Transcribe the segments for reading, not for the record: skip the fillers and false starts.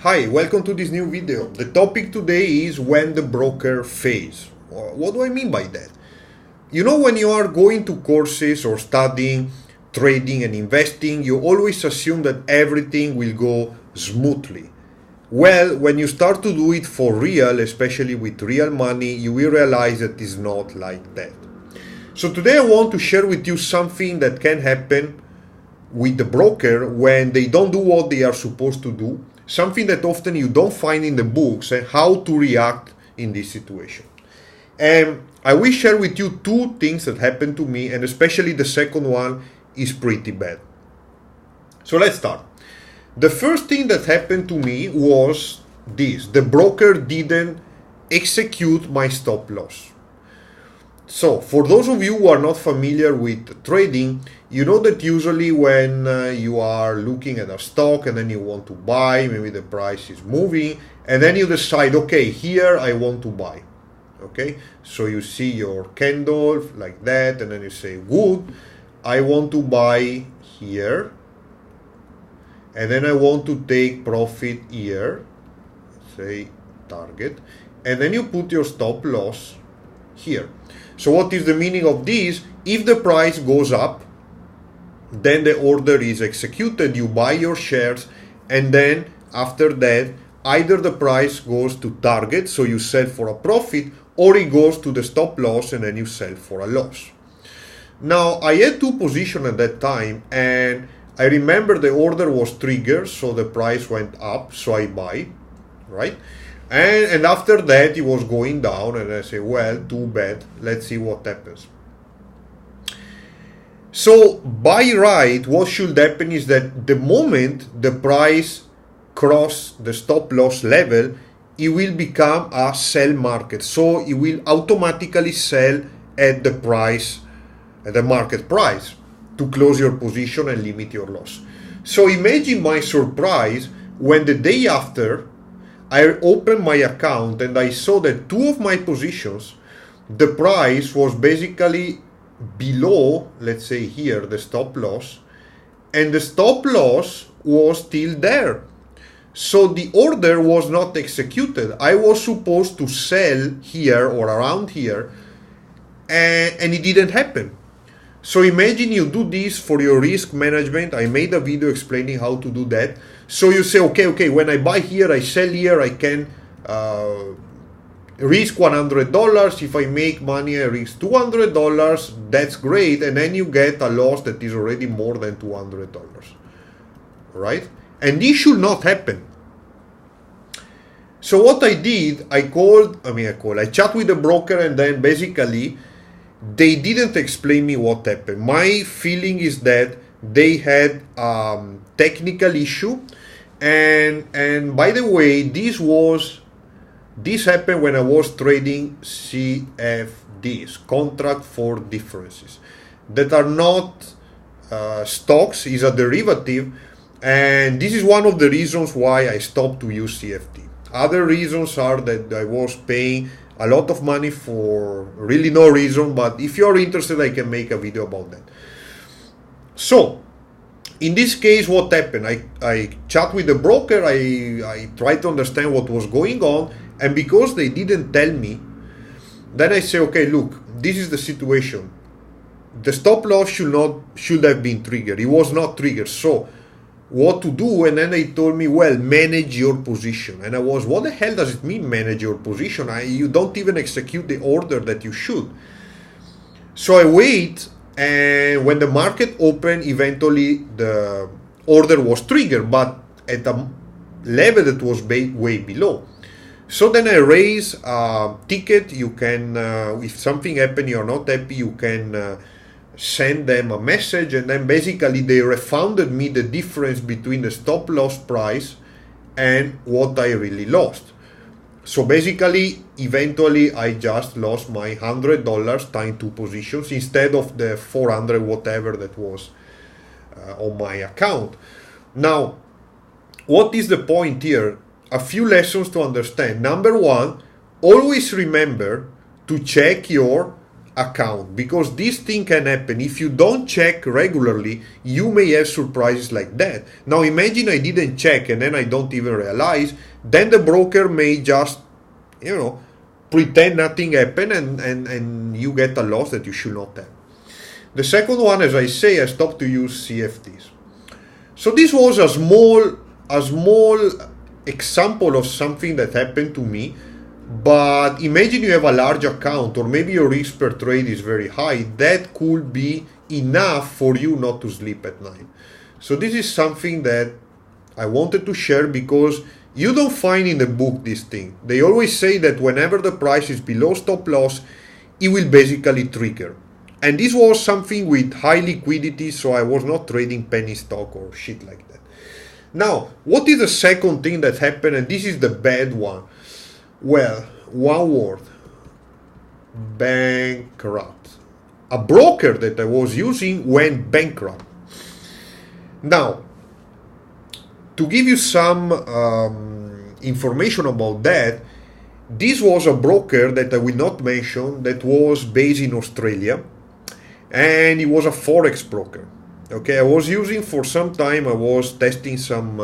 Hi, welcome to this new video. The topic today is when the broker fails. What do I mean by that? You know, when you are going to courses or studying trading and investing, you always assume that everything will go smoothly. Well, when you start to do it for real, especially with real money, you will realize that it's not like that. So today I want to share with you something that can happen with the broker when they don't do what they are supposed to do, something that often you don't find in the books, and how to react in this situation. And I will share with you two things that happened to me, and especially the second one is pretty bad. So let's start. The first thing that happened to me was this: the broker didn't execute my stop loss. So for those of you who are not familiar with trading, you know that usually when you are looking at a stock and then you want to buy, maybe the price is moving, and then you decide, okay, here I want to buy. Okay, so you see your candle like that, and then you say, good, I want to buy here, and then I want to take profit here, say target, and then you put your stop loss here. So what is the meaning of this? If the price goes up, then the order is executed, you buy your shares, and then after that, either the price goes to target, so you sell for a profit, or it goes to the stop loss and then you sell for a loss. Now, I had two positions at that time, and I remember the order was triggered, so the price went up, so I buy, right? And after that, it was going down, and I say, well, too bad, let's see what happens. So by right, what should happen is that the moment the price crosses the stop loss level, it will become a sell market. So it will automatically sell at the price, at the market price, to close your position and limit your loss. So imagine my surprise when the day after I opened my account and I saw that two of my positions, the price was basically below, let's say here, the stop loss, and the stop loss was still there. So the order was not executed. I was supposed to sell here or around here, and it didn't happen. So imagine you do this for your risk management. I made a video explaining how to do that. So you say, okay, when I buy here, I sell here, I can risk $100. If I make money, I risk $200. That's great. And then you get a loss that is already more than $200, right? And this should not happen. So what I did, I chat with the broker, and then basically they didn't explain me what happened. My feeling is that they had technical issue, and by the way, this happened when I was trading CFDs, contract for differences, that are not stocks, is a derivative, and this is one of the reasons why I stopped to use CFD. Other reasons are that I was paying a lot of money for really no reason, but if you're interested, I can make a video about that. So in this case, what happened? I chat with the broker, I tried to understand what was going on, and because they didn't tell me, then I say, okay, look, this is the situation. The stop loss should have been triggered. It was not triggered. So what to do? And then they told me, well, manage your position. And I was, what the hell does it mean, manage your position? You don't even execute the order that you should. So I wait, and when the market opened, eventually the order was triggered, but at a level that was way below. So then I raise a ticket. You can, if something happened, you're not happy, you can send them a message, and then basically they refunded me the difference between the stop loss price and what I really lost. So basically, eventually I just lost my $100 times two positions instead of the 400 whatever that was on my account. Now, what is the point here? A few lessons to understand. Number one, always remember to check your account, because this thing can happen. If you don't check regularly, you may have surprises like that. Now imagine I didn't check and then I don't even realize, then the broker may just, pretend nothing happened, and you get a loss that you should not have. The second one, as I say, I stopped to use CFDs. So this was a small example of something that happened to me. But imagine you have a large account, or maybe your risk per trade is very high. That could be enough for you not to sleep at night. So this is something that I wanted to share, because you don't find in the book this thing. They always say that whenever the price is below stop loss, it will basically trigger. And this was something with high liquidity, so I was not trading penny stock or shit like that. Now, what is the second thing that happened? And this is the bad one. Well, one word: bankrupt. A broker that I was using went bankrupt. Now, to give you some information about that, this was a broker that I will not mention, that was based in Australia, and it was a forex broker. Okay, I was using for some time, I was testing some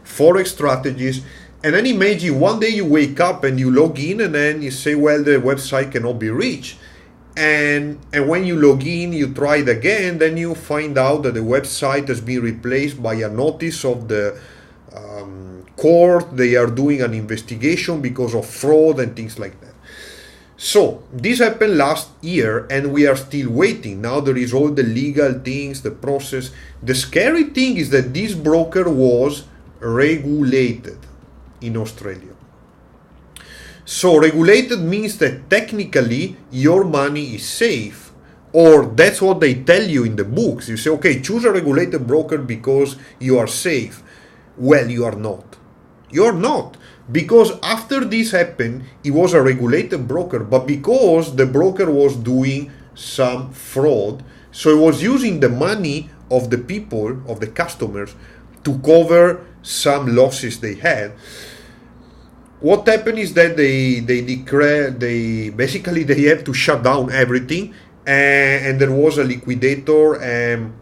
forex strategies. And then imagine one day you wake up and you log in, and then you say, well, the website cannot be reached. And when you log in, you try it again, then you find out that the website has been replaced by a notice of the court. They are doing an investigation because of fraud and things like that. So this happened last year, and we are still waiting. Now there is all the legal things, the process. The scary thing is that this broker was regulated in Australia. So regulated means that technically your money is safe, or that's what they tell you in the books. You say, okay, choose a regulated broker because you are safe. Well, you are not. You are not. Because after this happened, it was a regulated broker, but because the broker was doing some fraud, so it was using the money of the people, of the customers, to cover some losses they had. What happened is that they have to shut down everything, and there was a liquidator, and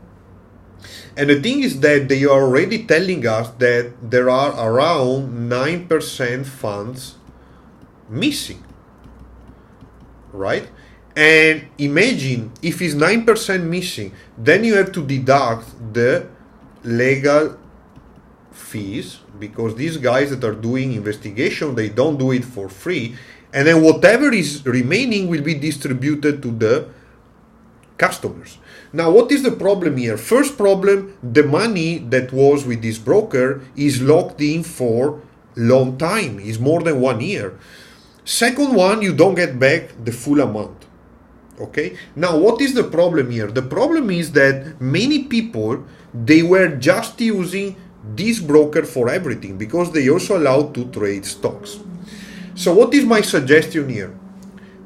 the thing is that they are already telling us that there are around 9% funds missing, right? And imagine if it's 9% missing, then you have to deduct the legal fees, because these guys that are doing investigation, they don't do it for free, and then whatever is remaining will be distributed to the customers. Now, what is the problem here? First problem, the money that was with this broker is locked in for long time, is more than 1 year. Second one, you don't get back the full amount. Okay, now what is the problem here? The problem is that many people, they were just using this broker for everything, because they also allowed to trade stocks. So what is my suggestion here?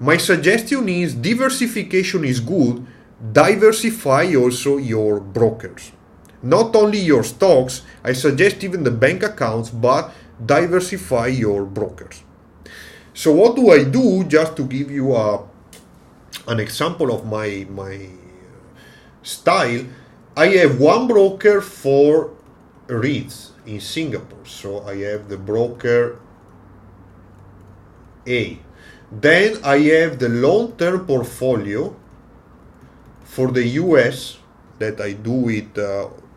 My suggestion is diversification is good. Diversify also your brokers. Not only your stocks, I suggest even the bank accounts, but diversify your brokers. So what do I do? Just to give you an example of my style, I have one broker for REITs in Singapore. So I have the broker A. Then I have the long-term portfolio for the US that I do with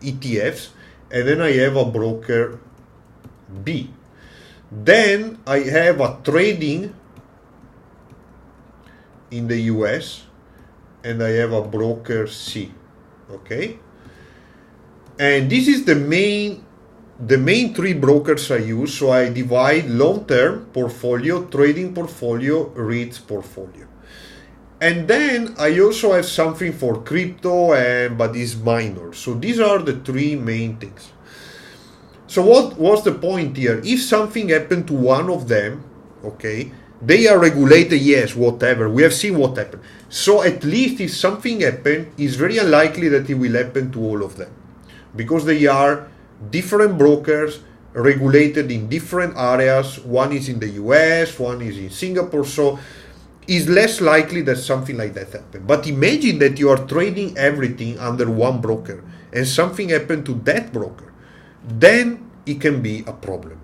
ETFs, and then I have a broker B. Then I have a trading in the US, and I have a broker C. Okay, and this is the main three brokers I use. So I divide long-term portfolio, trading portfolio, REITs portfolio. And then I also have something for crypto, but it's minor. So these are the three main things. So what was the point here? If something happened to one of them, okay, they are regulated, yes, whatever. We have seen what happened. So at least if something happened, it's very unlikely that it will happen to all of them, because they are different brokers regulated in different areas. One is in the US, one is in Singapore. So it's less likely that something like that happens. But imagine that you are trading everything under one broker and something happened to that broker. Then it can be a problem.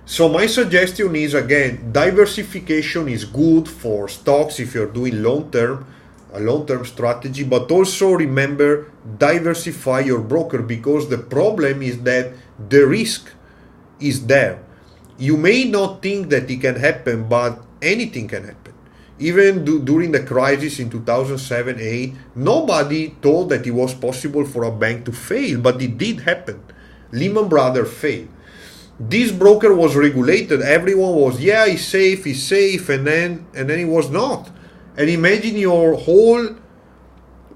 So my suggestion is, again, diversification is good for stocks if you're doing a long-term strategy, but also remember, diversify your broker, because the problem is that the risk is there. You may not think that it can happen, but anything can happen. Even during the crisis in 2007-8, nobody thought that it was possible for a bank to fail, but it did happen. Lehman Brothers failed. This broker was regulated. Everyone was, yeah, it's safe, and then it was not. And imagine your whole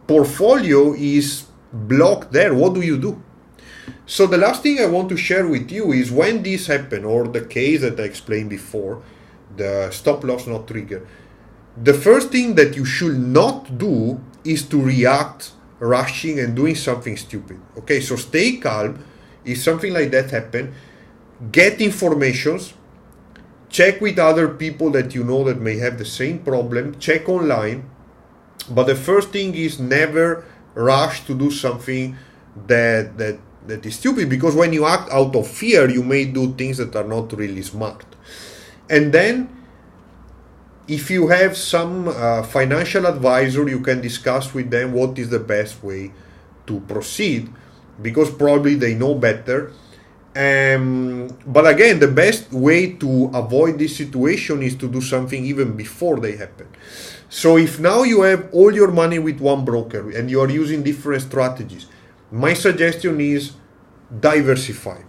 portfolio is blocked there. What do you do? So the last thing I want to share with you is, when this happened, or the case that I explained before, the stop loss not trigger, the first thing that you should not do is to react rushing and doing something stupid. Okay, so stay calm. If something like that happens, get informations, check with other people that you know that may have the same problem, check online. But the first thing is, never rush to do something that is stupid, because when you act out of fear, you may do things that are not really smart. And then, if you have some financial advisor, you can discuss with them what is the best way to proceed, because probably they know better. But again, the best way to avoid this situation is to do something even before they happen. So if now you have all your money with one broker and you are using different strategies, my suggestion is diversify.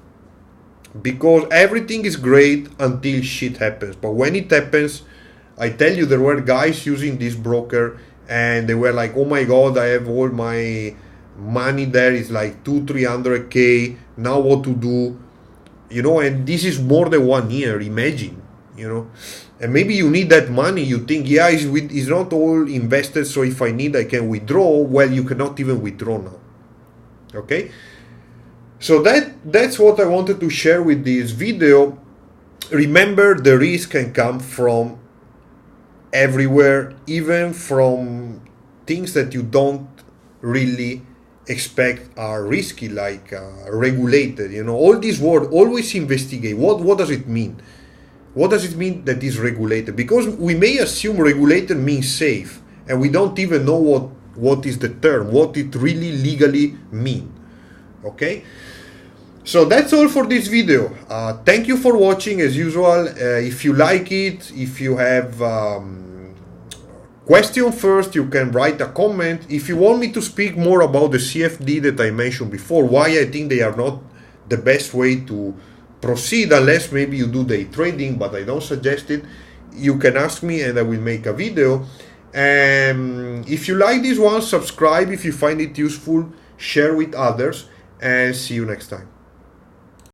Because everything is great until shit happens. But when it happens, I tell you, there were guys using this broker and they were like, oh my God, I have all my money there, is like 200-300K, now what to do, and this is more than 1 year, imagine, and maybe you need that money. You think, yeah, it's not all invested, so if I need, I can withdraw. Well, you cannot even withdraw now. Okay, so that's what I wanted to share with this video. Remember, the risk can come from everywhere, even from things that you don't really expect are risky, like regulated. All these words, always investigate. What does it mean? What does it mean that is regulated? Because we may assume regulated means safe, and we don't even know what is the term, what it really legally mean. Okay, so that's all for this video. Thank you for watching. As usual, if you like it, if you have question first, you can write a comment. If you want me to speak more about the CFD that I mentioned before, why I think they are not the best way to proceed, unless maybe you do day trading, but I don't suggest it, you can ask me and I will make a video. And if you like this one, subscribe if you find it useful, share with others, and see you next time.